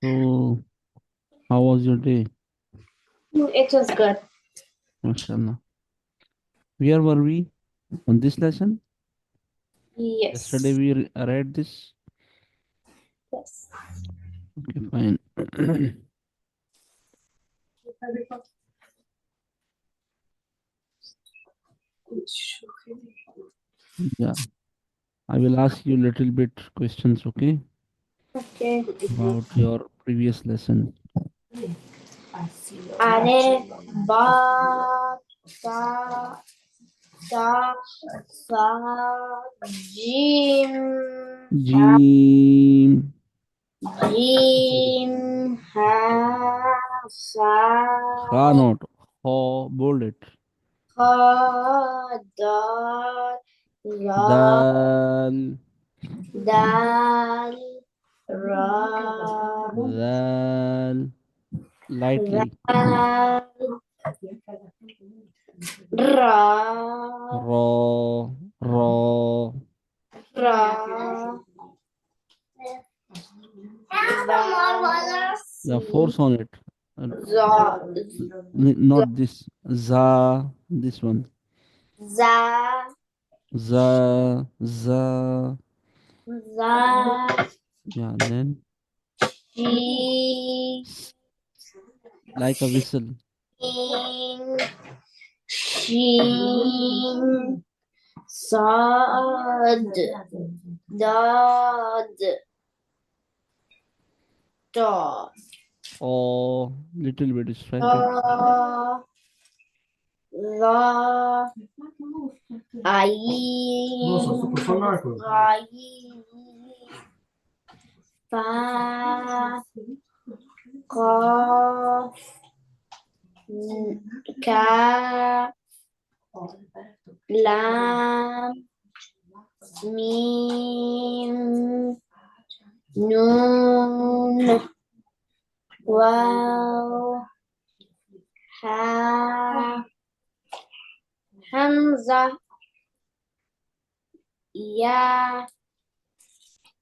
So, how was your day? It was good. MashaAllah. Where were we on this lesson? Yesterday Yes. we read this. Yes. Okay, fine. Yeah, I will ask you a little bit questions, okay, Okay. about your previous lesson. Alif, ba, ta, ta, sa, jim, ha, Jim. jim, ha, sa, Not. Ho, bold it. ha, dal, ra, Dal. dal, ra, Dal. Lightly. ral, ra, Ro. Ro. ra, ba, Yeah, sin, force on it. Uh, za, za, Not this. Za. This one. za, Za. Za. za, Yeah, then. shi, S- Like a whistle. shin, shin, sad, dad, da, Oh, little bit stretch it. da, la, ayin, ghayin, fa, qaf, kaf, lam, mim, nun, واو ها همزة يا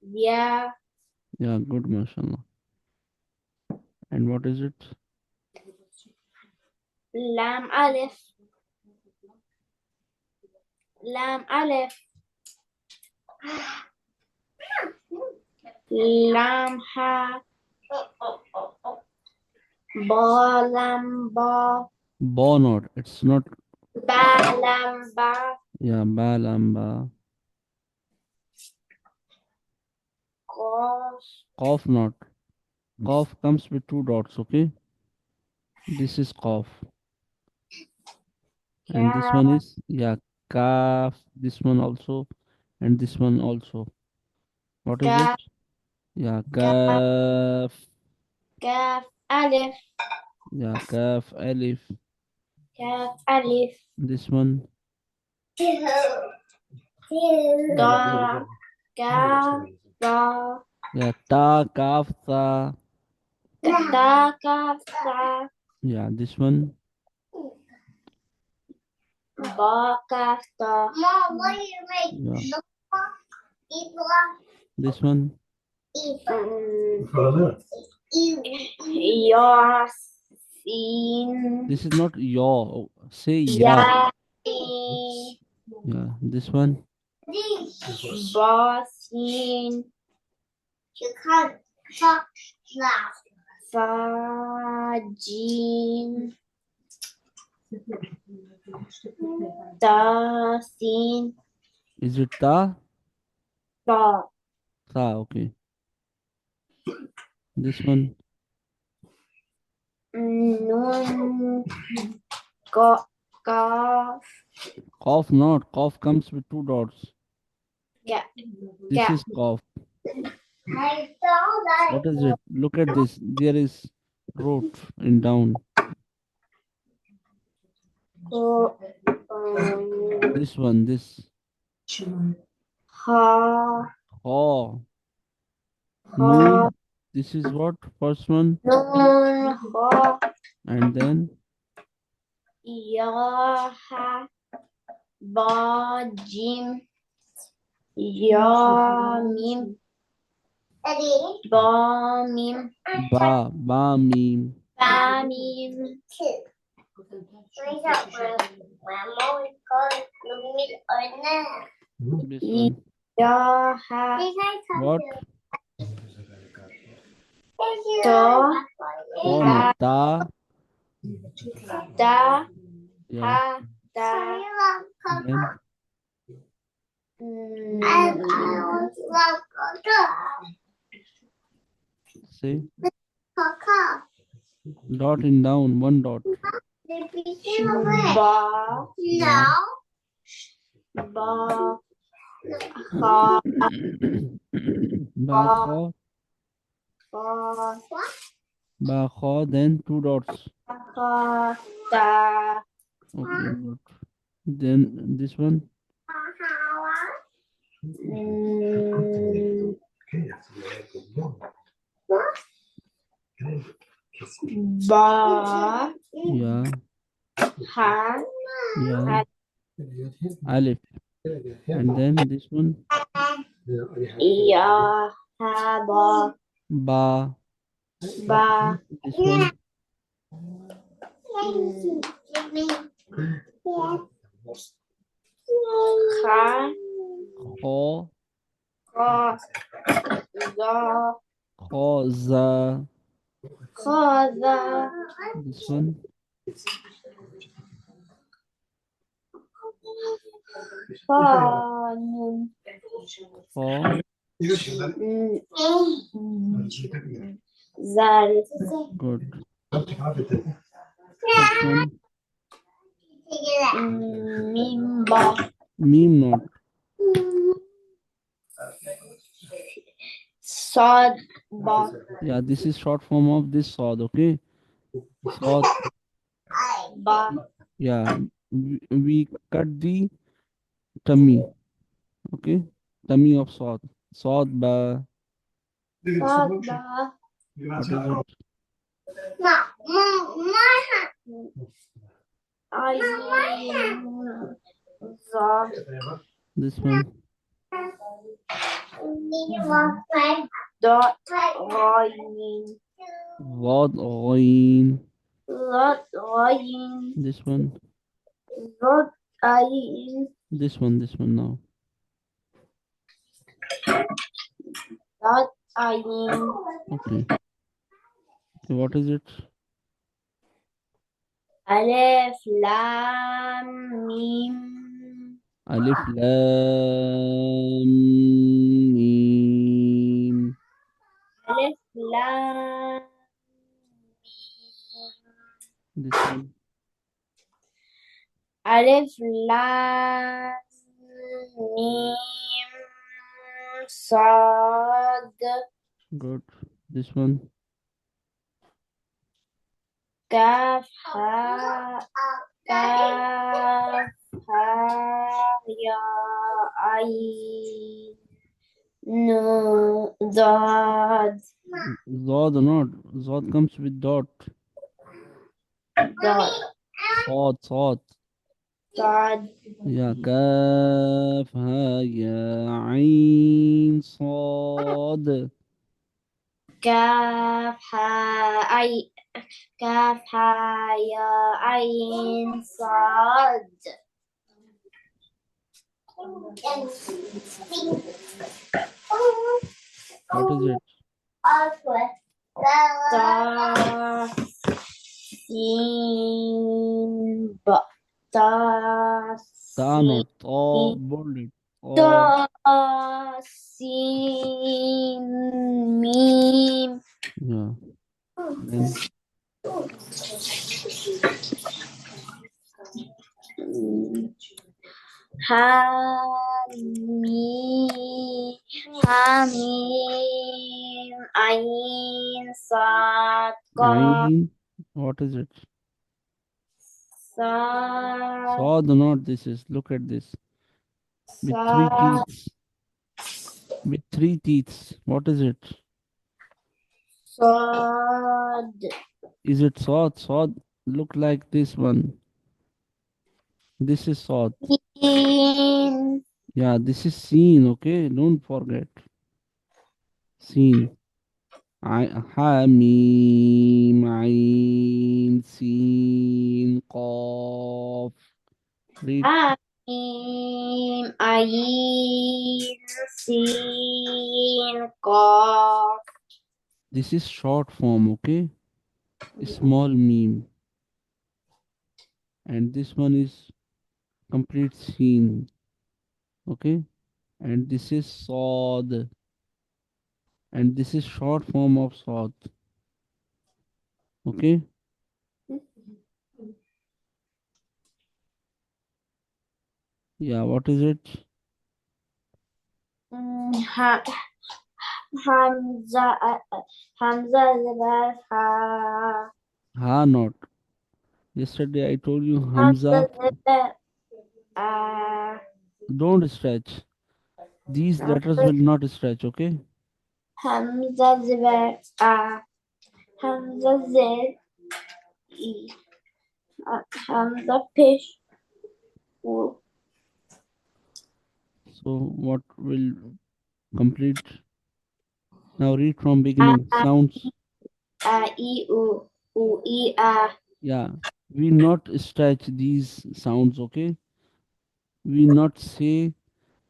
يا Yeah, good, mashallah. And what is it? لام ألف لام ألف لام ها با لام با Ba not. It's not. با لام با Yeah, ba lamba. قاف Cough not. Cough comes with two dots, okay? This is cough. And this one كاف is, yeah, calf. This one also. And this one also. What is it? كاف Yeah, كاف calf. كاف ألف Yeah, calf, alif. كاف ألف This one. ضا كاف ضا Yeah, ta, calf, ta. تا كاف تا Yeah, this one. با كاف تا Yeah, this one. ياسين This is not yo. Say ya. ياسين Yeah, this one. باسين فاجين تاسين Is it ta? تا Ta, okay. This one. نون قاف Cough not. Cough comes with two dots. This كاف is cough. What is it? Look at this. There is root in down. This one, this. ها Oh, ها noon. This is what? First one. نون ها And then يا ها ba, jim, ya, mim, ba, mim, ba mim. ba, mim. This one. Ya, ha, What? to, Oh no, ta. da, Yeah. ha, da, Then mm, say dot in down. One dot. ba, Yeah. ba, ha, Ba ba, kho. ba, Ba kho. Then two dots. ha, da, Okay. Good. Then this one. mm, ba, Yeah. ha, Yeah. ha, Alif. And then this one. ya, ha, ba, Ba. ba, This one. ha, Kho. ka, za, Kho. Za. kha, za, This one. fa, nun, Kho. zal, Good. Next one. mim, ba, Meme not. sad, ba, Yeah, this is short form of this sod, okay? Sod, ba, yeah. We cut the tummy, okay? Tummy of sod. Sod ba, sad, ba, what is it? ayin, za, This one. dot, ayin, Wad ghain. lot, ayin, This one. lot, ayin, This one now. dot, ayin, Okay. Okay, what is it? alif, lam, mim, Alif lam mim. alif, lam, This one. alif, lam, mim, sad, Good. This one. kaf, ha, kaf, ha, ya, ayin, no, dad, Zod not. Zod comes with dot. dad, Sod, sod. dad, يا كاف ها يا عين صاد. kaf, ha, ay, kaf, ha, ya, ayin, sad. What is it? Ta, sin, ba, ta, Ta sin, not. Ta bold it. Ta. ta, sin, mim, Yeah. Then ha, mi, ha, mim, ayin, sad, ka, Ain. What is it? sad, Saw not. This is. Look at this. With three sad, teeth. With three teeth. What is it? sad, Is it sod? Sod look like this one. This is sod. in Yeah, this is seen, okay? Don't forget. Seen. I ha mim ain sin qaf. Read. Hamim Ayin Sin Qaf. This is short form, okay? Small meme. And this one is complete scene, okay? And this is sod. And this is short form of sod, okay? Yeah, what is it? Ha- Hamza Hamza Zabar Ha Ha not. Yesterday I told you Hamza Hamza. Zabar Ah Don't stretch. These letters will not stretch, okay? Hamza Zabar Hamza Zed E Hamza Pish U So what will complete? Now read from A beginning. Sounds. I U U I A Yeah. We not stretch these sounds, okay? We not say.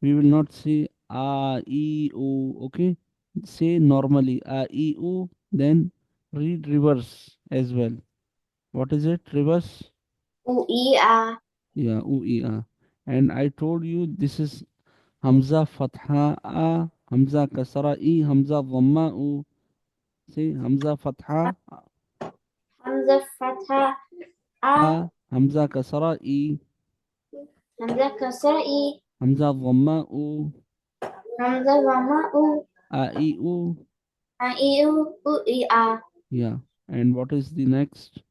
We will not say a e o, okay? Say normally a e o. Then read reverse as well. What is it? Reverse. U I A Yeah, u e a. And I told you this is Hamza Fatha A, Hamza Kasra E, Hamza Dhamma U. Say Hamza Fatha Hamza Fatha A A, Hamza Kasra E, Hamza Kasra I Hamza Dhamma U, Hamza Wama U A E U. A I U U I A Yeah. And what is the next?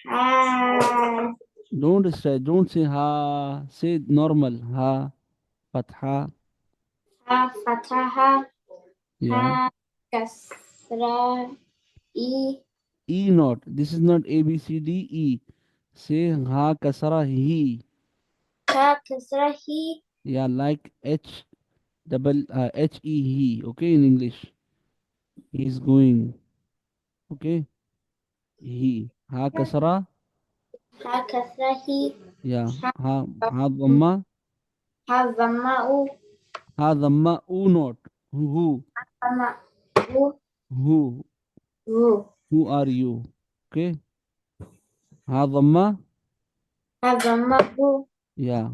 Ha Don't stretch. Don't say Ha. Say normal. Ha, Fatha. Ha Fataha Yeah. Ha Kasra I E not. This is not A B C D E. Say Ha Kasra He. Ha Kasra Hi Yeah, like H double H E he. Okay, in English. He is going. Okay. He. Ha kasara. Ha Kasra Hi Yeah. Ha Ha dhamma. Ha Wama U Ha dhamma. U not. Who. Wama U Who. Wu Who are you? Okay. Ha dhamma. Ha Wama U Yeah.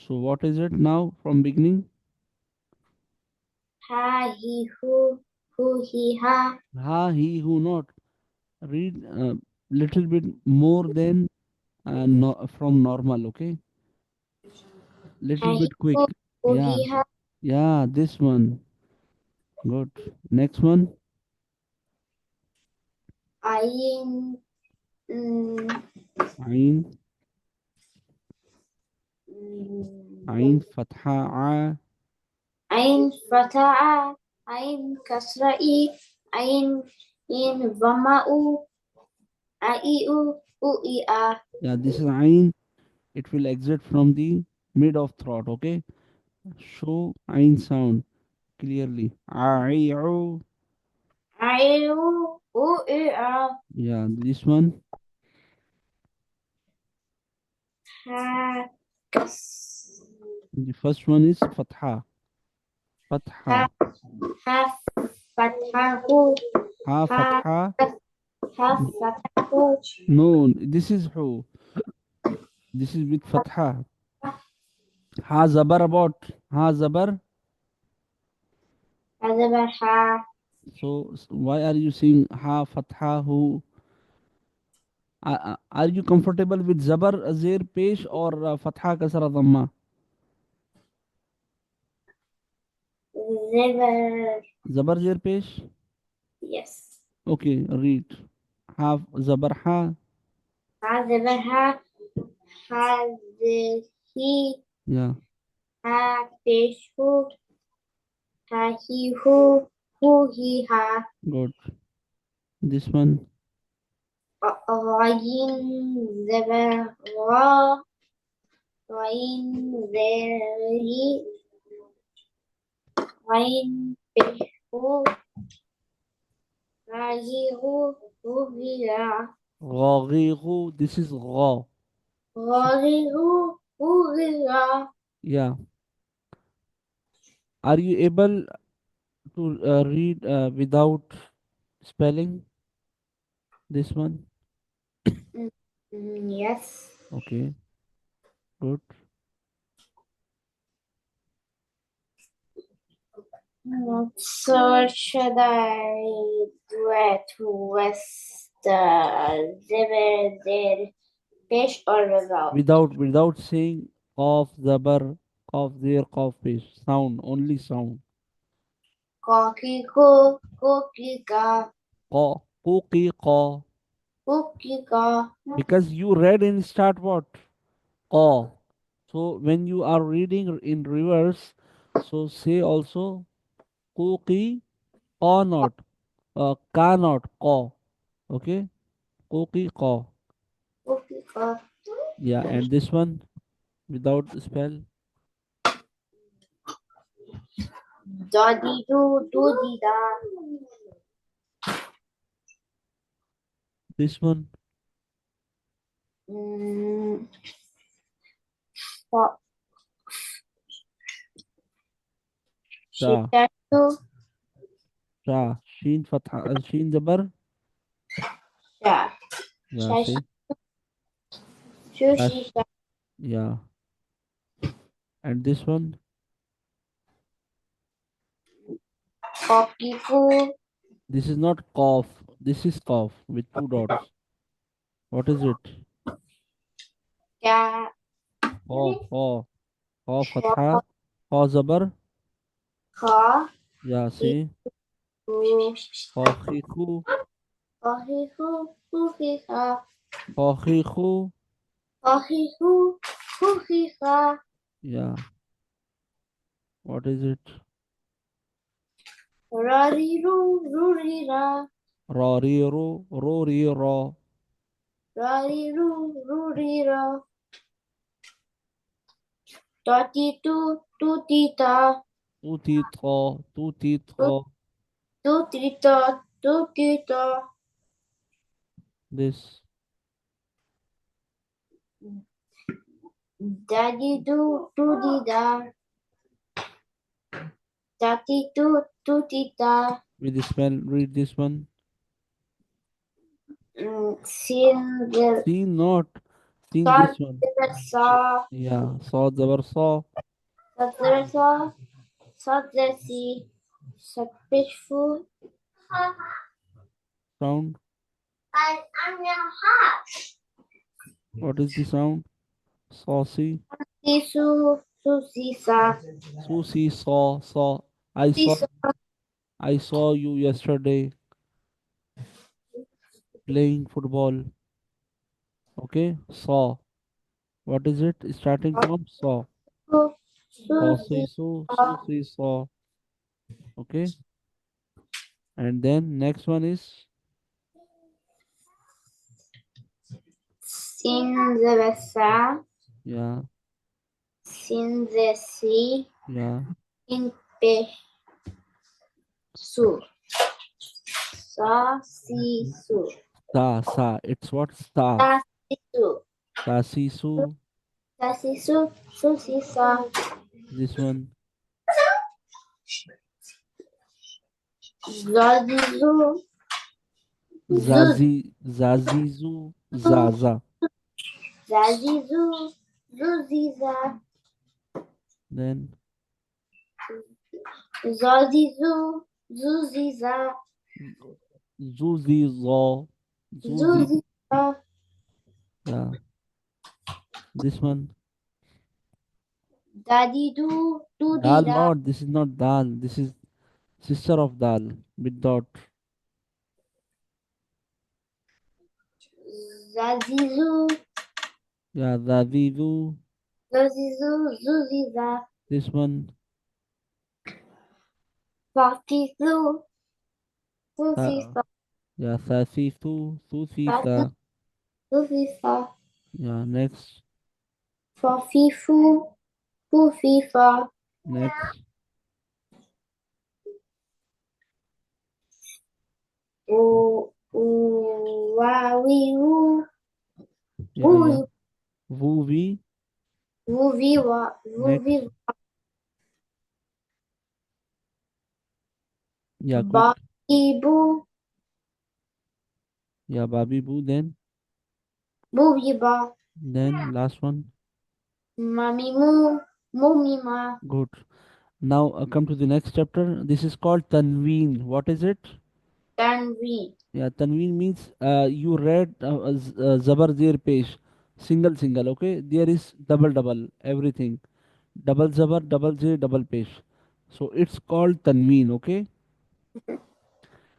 So what is it now from beginning? Ha Hi Hu Hi Ha Ha he who not. Read little bit more than no, from normal. Okay. Ha Little Hi bit quick. Hu Hu Hi Yeah. Ha Yeah. This one. Good. Next one. Ain mm, Ain. Ain mm, fatha a. Ain Fata'a Ain Kasra I Ain In Wama U A I U U I A Yeah, this is Ain. It will exit from the mid of throat. Okay. Show Ain sound clearly. Aiu. I U U I A Yeah, this one. Ha Kas The first one is fatha. Ha Fatha. Ha Fatahu Ha Ha fatha. Ha Fatahu No, this is who. This is with fatha. Ha zabar about. Ha zabar. Adabar Ha So why are you saying ha fatha who? Are you comfortable with zabar zir pesh or fatha kasra dhamma? Zibar Zabar zir pesh. Yes Okay, read. Have zabar ha. Ha Zibar Ha Ha Zihi Yeah, Ha Peshu Ha Hi Hu Hi Ha good. This one. Ghayin Zabar Ra Rain, very, rain, pehu, rajihu, rubira, غاغيغو. This is غا. rarihu, rubira, Yeah. Are you able to read without spelling this one? yes. Okay, good. So should I do it with the river there, fish or without? Without saying qaf zabar, qaf there, qaf fish. Sound, only sound. Kokiko, kokika, Qa, kuki, qa. kokika, Because you read in start what? Qa. So when you are reading in reverse, so say also kuki, qa not, ka not, qa. Okay, kuki, qa. kokika. Yeah, and this one without spell. Daddy do, do di da. This one Mm, fa- sha, Shitatu, sha. Sheen fatha, sheen zabar. sha. Yeah, Shash, say. shushi, Dash. Yeah, and this one. kokiku, This is not cough. This is cough with two dots. What is it? ka, Ho. Ho fatha. Ho zabar. ka, Yeah, say. iku, Ho khiku. kokiku, kukika, Ho khiku. kokiku, kukika. Yeah, what is it? Rariru, rurira, Ra ri ro. Ro ri ro. rariru, rurira. Tatitu, tutita, Tu ti tho. Tu ti tho. tutita, tutita. This. Daddy do, do di da. Tati tu, tutita. With the spell. Read this one. Single, Seen not. Seen sad, this one. sa, Yeah. Saw zabar saw. satresa, satresi, satreshfu. Sound. I'm your heart. What is the sound? Saucy. Sisu, susisa, Susie saw. I saw sisa, I saw you yesterday playing football. Okay? Saw. What is it? Starting from saw. Saucy susisa. Susie saw. Okay? And then next one is Sinzeresa, yeah, sinzesi, yeah. impesu, sa, sisu, Sa. It's what? Sa. sa, sisu, Sasisu. sa, sisu, susisa, This one. zazizu, zuzu, Zazizu. Zaza. zazizu, zuziza, Then zazizu, zuziza, Zuzizo. Zuzi. zuziza, Yeah. This one. dadidu, Dal dudida, not. This is not dal. This is sister of dal with dot. zazizu, Yeah, Zazizu. zazizu, zuziza, This one. fakisu, Sa, susisa, yeah, Sasisu. fasu, Susisa. susisa, Yeah, next. For fifu, fu fifa, Next. u u wawi wu, Yeah, yeah. wu Woo we. wu viwa, wu Next. viva, Yeah, ba quick. ibu, Yeah, Babi Boo. bu biba, Then last one. mami mu, mu mima, Good. Now come to the next chapter. This is called Tanween. What is it? tanvi. Yeah, Tanween means you read Zabar Zir Pesh. Single, single. Okay. There is double, double. Everything. Double Zabar, double Zir, double Pesh. So it's called Tanween. Okay.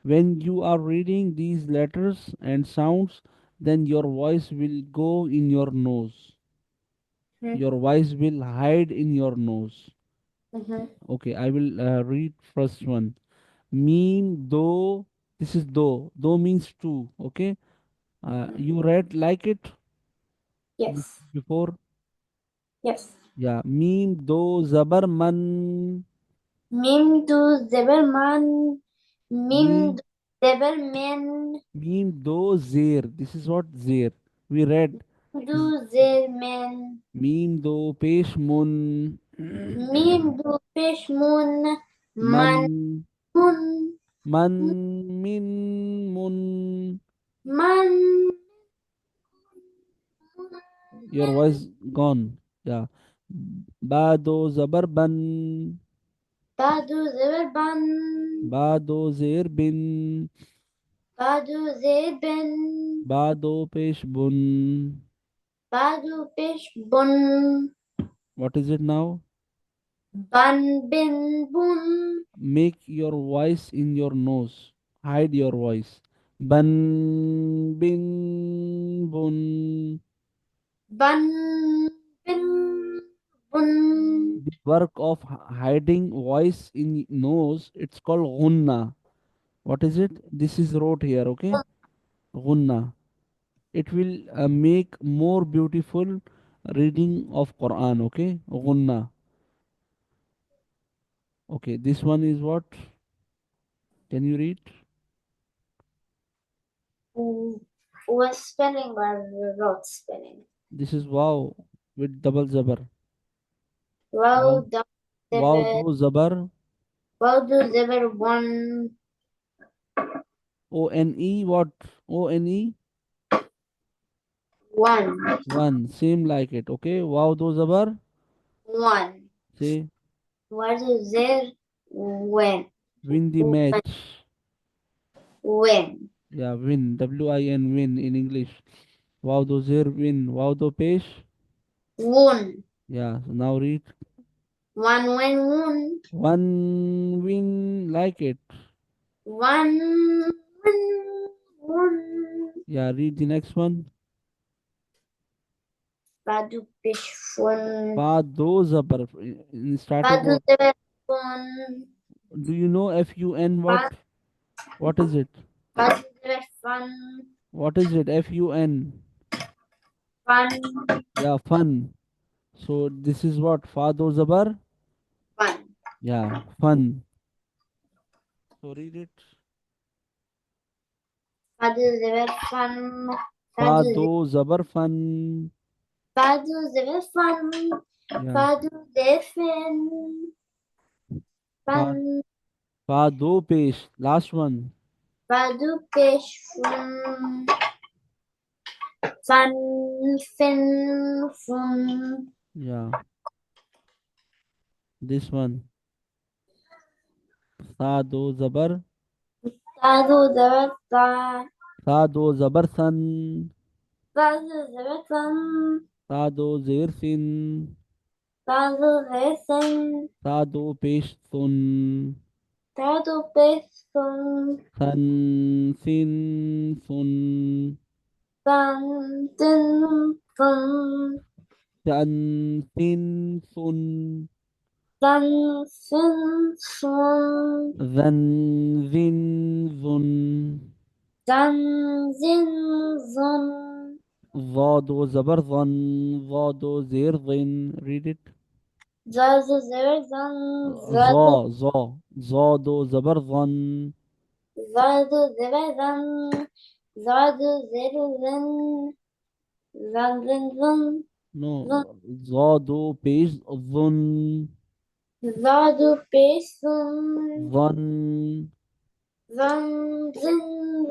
When you are reading these letters and sounds, then your voice will go in your nose. Mhm, Your voice will hide in your nose. mhm, Okay, I will read first one. Mean though, this is though. Though means two. Okay, you read like it yes, before. yes. Yeah, mean though zabar man. Mim du zeberman, mim Mean du zebermen, mean though zer. This is what zer. We read. du zermen, Mean though pesh mun. mim du peshmun, man Man mun, man min mun. man Your voice gone. Yeah. Bado zabar ban. badu zeberban, Bado zer bin. badu zerben, Bado pesh bun. badu peshbun, What is it now? ban bin bun, Make your voice in your nose. Hide your voice. Ban bin bun. ban bin bun. The work of hiding voice in nose, it's called gunna. What is it? This is wrote here, okay? Gunna. It will make more beautiful reading of Quran, okay? Gunna. Okay, this one is what? Can you read? Was spelling or wrote spelling? This is wow with double zabar. Wow. Well done, Wow Zeber. do zabar. Well do Zeber one O-N-E what? O-N-E one one. Same like it. Okay. Wow do zabar. one. Say What is there? When win the match. when Yeah, win. W-I-N win in English. Wow do zir win. Wow do pesh. one Yeah. So now read. one when one One win like it. one when one. Yeah, read the next one. Badu fish one. Fa do zabar. In starting Badu what? Zeber one. Do you know F-U-N what? Badu What is it? Zeber fun What is it? F-U-N. fun Yeah, fun. So this is what? Fa do zabar? fun. Yeah, fun. So read it. Badu Zeber fun. Fa Badu do zabar fun. Badu Zeber Yeah. Badu Zefen Fa Fun fa do pesh. Last one. Badu Pesh Fun Fin Fun Yeah. This one. Sa do zabar. Badu Zeber Sa do zabar san. Badu Zeber Sa do zir sin. Badu Zefen Sa do pesh sun. Badu Pesh Fun San sin sun. Fun Tin Fun San sin sun. Fun Fin Fun Zan zin zun. Zan Zin Zun Vado zabardan. Vado zirdin. Read it. Zazu zerzan. Za, Zadu za. Zado zabardan. zadu zerzan. Zadu zerzan. Zan zan zan. No. Zado pesh zun. Zadu pesun. Zan. Zan zin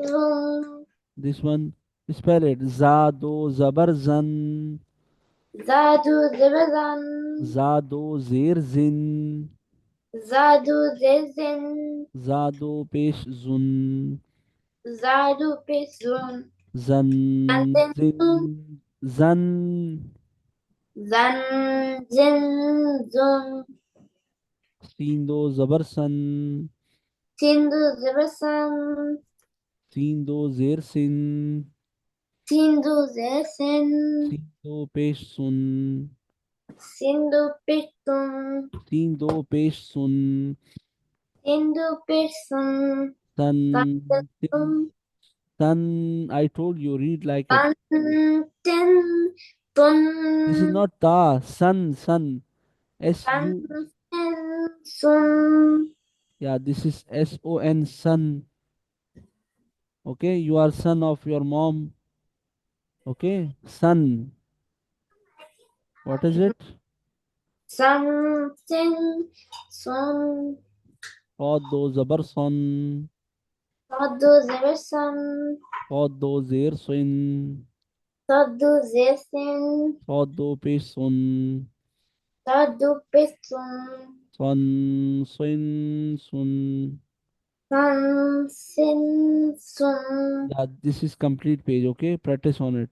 zun. This one. Spell it. Zado zabarzan. Zadu zerzan. Zado zirzin. Zadu zerzin. Zado pesh zun. Zadu pesun. Zan. Zan Zin. Zan. zan zin zun. Sindo zabarsan. Sindu zerzan. Sindo zirsin. Sindu zersin. Sindo pesh sun. Sindu pitun. Sindo pesh sun. Sindu pitsun. Sun. Sun Sun. I told you, read like it. sun tin tun. This is not ta. Sun. Sun. S Sun U. tin sun. Yeah, this is SON. Sun. Okay, you are son of your mom. Okay, son. What is it? Something sun. Qaddo zabar son. Sadu zersin. Qaddo zir sin. Sadu zersin. Qaddo pesh sun. Sadu pitun. Son. Sin. Sun. Sun sin sun. Yeah, this is complete page. Okay, practice on it.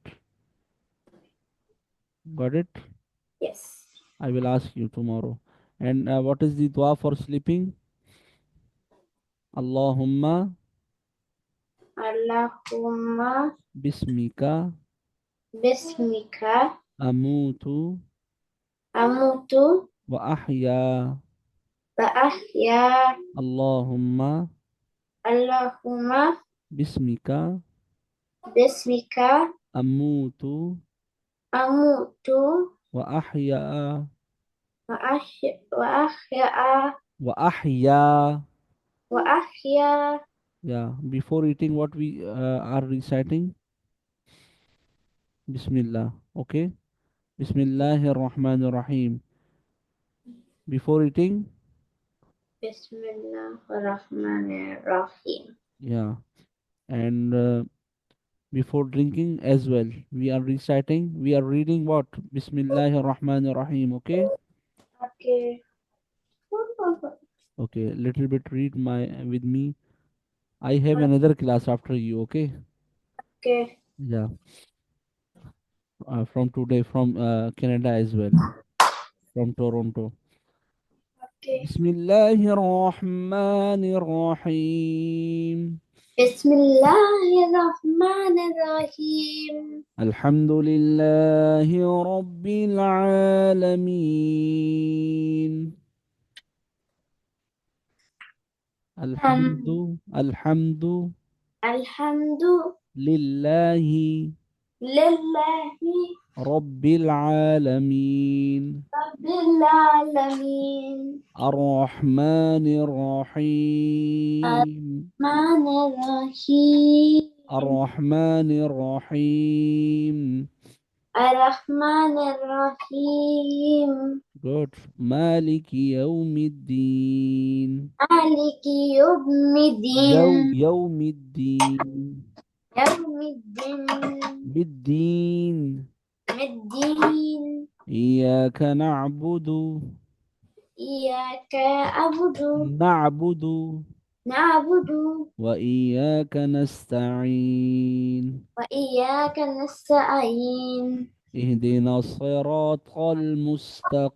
Got it? Yes. I will ask you tomorrow. And what is the dua for sleeping? Allahumma Allahumma bismika bismika amutu amutu wa ahya. wa ahya. Allahumma Allahumma bismika bismika amutu amutu wa ahya wa ahya wa ahya. wa ahya. Yeah, before eating, what we are reciting? Bismillah. Okay. Bismillahir Rahmanir Rahim. Before eating, Bismillahirrahmanirrahim. yeah, and before drinking as well, we are reciting. We are reading what? Bismillahir Rahmanir Rahim. Okay. Okay. Okay. Little bit read my with me. I have another class after you. Okay. Okay. Yeah. From today, from Canada as well, from Toronto. Okay. Bismillahirrahmanirrahim. Bismillahirrahmanirrahim. Alhamdulillahi Rabbil Alameen. Alhamdu Alhamdu lillahi lillahi Rabbil Alameen. rabbil alamin. Ar-Rahmanir Rahim. Ar-Rahmanir-Rahim. Ar-Rahmanir Rahim. Ar-Rahmanir-Rahim. Good. Maliki Yawmiddin. Maliki yawmiddin. Yawmiddin. Yawmiddin. Biddin. Middin. إياك نعبد Iyaka abudu. نعبد Na'budu. وإياك نستعين Wa iyaka nasta'in. اهدنا الصراط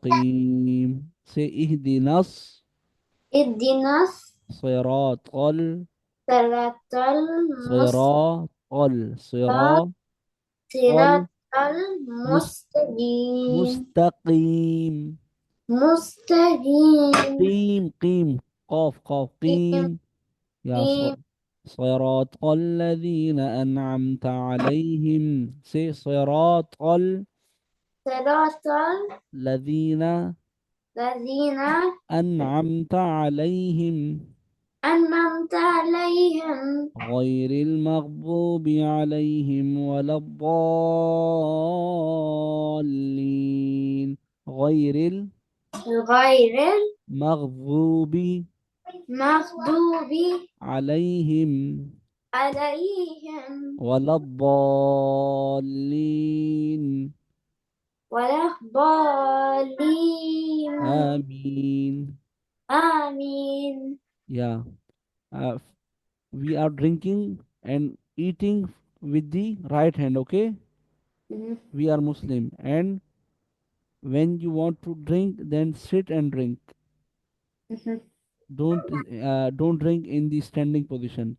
المستقيم. اهدنا Ihdinas الصراط siratal صراط صراط siratal مس- mustaqim. مستقيم. Mustaqim. قيم قاف قاف Qim, قيم. يا qim, صراط الذين أنعمت عليهم. Say صراط صراط الذين الذين أنعمت عليهم أنعمت عليهم غير المغضوب عليهم ولا الضالين. غير غير المغضوب المغضوب عليهم عليهم ولا الضالين. ولا الضالين آمين. آمين. Yeah. Uh, we are drinking and eating with the right hand, okay? Mhm, We are Muslim. And when you want to drink, then sit and drink. mhm, Don't drink in the standing position.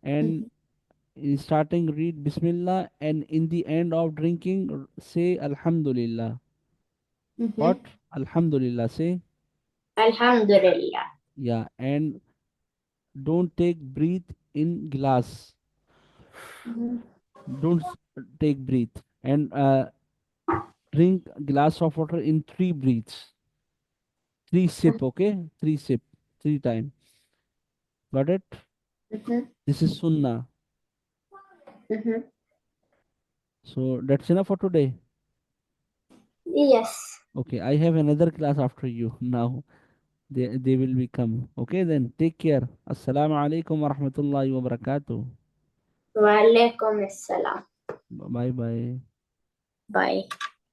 And mhm, in starting, read Bismillah, and in the end of drinking, say Alhamdulillah. What? mhm. Alhamdulillah. Say, Alhamdulillah. yeah. And don't take breath in glass. Mhm, Don't take breath. And drink glass of water in three breaths. Three sip, okay? Three sip. Three time. Got it? mhm, This is Sunnah. mhm. So that's enough for today. Yes. Okay, I have another class after you now. They will become. Okay, then take care. Assalamu alaikum wa rahmatullahi wa barakatuh. Wa alaikum assalam. Bye bye. Bye.